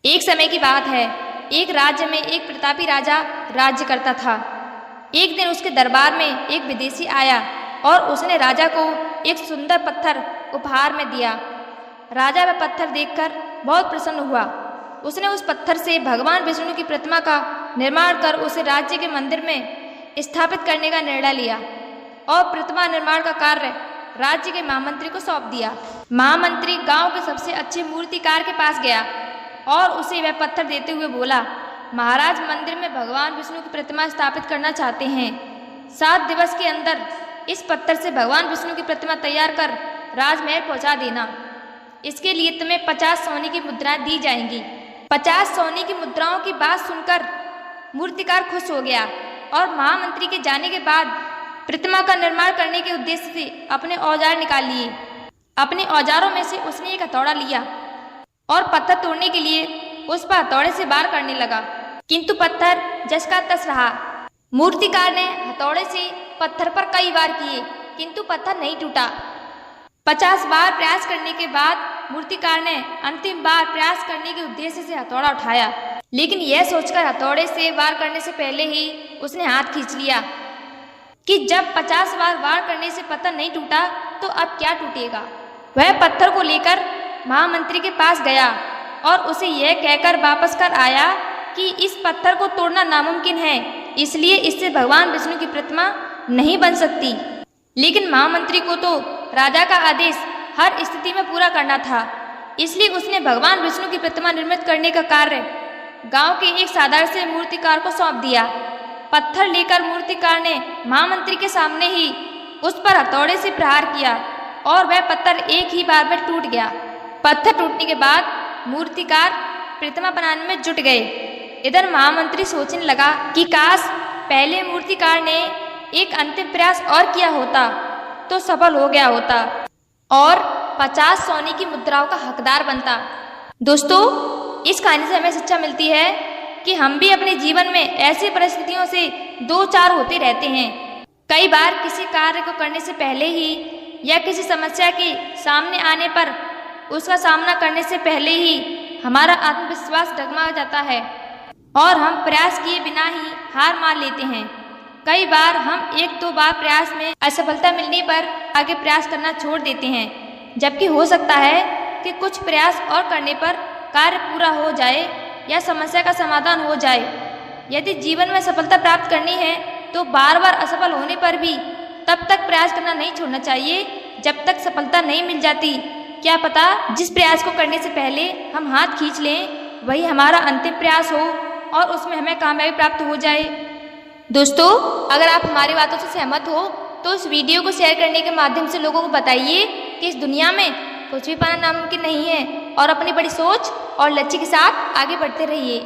एक समय की बात है, एक राज्य में एक प्रतापी राजा राज्य करता था। एक दिन उसके दरबार में एक विदेशी आया और उसने राजा को एक सुंदर पत्थर उपहार में दिया। राजा वह पत्थर देखकर बहुत प्रसन्न हुआ। उसने उस पत्थर से भगवान विष्णु की प्रतिमा का निर्माण कर उसे राज्य के मंदिर में स्थापित करने का निर्णय लिया और प्रतिमा निर्माण का कार्य राज्य के महामंत्री को सौंप दिया। महामंत्री गांव के सबसे अच्छे मूर्तिकार के पास गया और उसे वह पत्थर देते हुए बोला, महाराज मंदिर में भगवान विष्णु की प्रतिमा स्थापित करना चाहते हैं। 7 दिवस के अंदर इस पत्थर से भगवान विष्णु की प्रतिमा तैयार कर राजमहल पहुंचा देना। इसके लिए तुम्हें 50 सोने की मुद्राएं दी जाएंगी। 50 सोने की मुद्राओं की बात सुनकर मूर्तिकार खुश हो गया और महामंत्री के जाने के बाद प्रतिमा का निर्माण करने के उद्देश्य से अपने औजार निकाल लिए। अपने औजारों में से उसने एक हथौड़ा लिया और पत्थर तोड़ने के लिए उस पर हथौड़े से वार करने लगा, किंतु पत्थर जस का तस रहा। मूर्तिकार ने हथौड़े से पत्थर पर कई बार किए, किंतु पत्थर नहीं टूटा। 50 बार प्रयास करने के बाद मूर्तिकार ने अंतिम बार प्रयास करने के उद्देश्य से हथौड़ा उठाया, लेकिन यह सोचकर हथौड़े से वार करने से पहले ही उसने हाथ खींच लिया कि जब 50 बार वार करने से पत्थर नहीं टूटा तो अब क्या टूटेगा। वह पत्थर को लेकर महामंत्री के पास गया और उसे यह कहकर वापस कर आया कि इस पत्थर को तोड़ना नामुमकिन है, इसलिए इससे भगवान विष्णु की प्रतिमा नहीं बन सकती। लेकिन महामंत्री को तो राजा का आदेश हर स्थिति में पूरा करना था, इसलिए उसने भगवान विष्णु की प्रतिमा निर्मित करने का कार्य गांव के एक साधारण से मूर्तिकार को सौंप दिया। पत्थर लेकर मूर्तिकार ने महामंत्री के सामने ही उस पर हथौड़े से प्रहार किया और वह पत्थर एक ही बार में टूट गया। पत्थर टूटने के बाद मूर्तिकार प्रतिमा बनाने में जुट गए। इधर महामंत्री सोचने लगा कि काश पहले मूर्तिकार ने एक अंतिम प्रयास और किया होता तो सफल हो गया होता और 50 सोने की मुद्राओं का हकदार बनता। दोस्तों, इस कहानी से हमें शिक्षा मिलती है कि हम भी अपने जीवन में ऐसी परिस्थितियों से दो चार होते रहते हैं। कई बार किसी कार्य को करने से पहले ही या किसी समस्या के सामने आने पर उसका सामना करने से पहले ही हमारा आत्मविश्वास डगमगा जाता है और हम प्रयास किए बिना ही हार मान लेते हैं। कई बार हम 1-2 बार प्रयास में असफलता मिलने पर आगे प्रयास करना छोड़ देते हैं, जबकि हो सकता है कि कुछ प्रयास और करने पर कार्य पूरा हो जाए या समस्या का समाधान हो जाए। यदि जीवन में सफलता प्राप्त करनी है तो बार बार असफल होने पर भी तब तक प्रयास करना नहीं छोड़ना चाहिए जब तक सफलता नहीं मिल जाती। क्या पता जिस प्रयास को करने से पहले हम हाथ खींच लें वही हमारा अंतिम प्रयास हो और उसमें हमें कामयाबी प्राप्त हो जाए। दोस्तों, अगर आप हमारी बातों से सहमत हो तो इस वीडियो को शेयर करने के माध्यम से लोगों को बताइए कि इस दुनिया में कुछ भी पाना नामुमकिन नहीं है और अपनी बड़ी सोच और लक्ष्य के साथ आगे बढ़ते रहिए।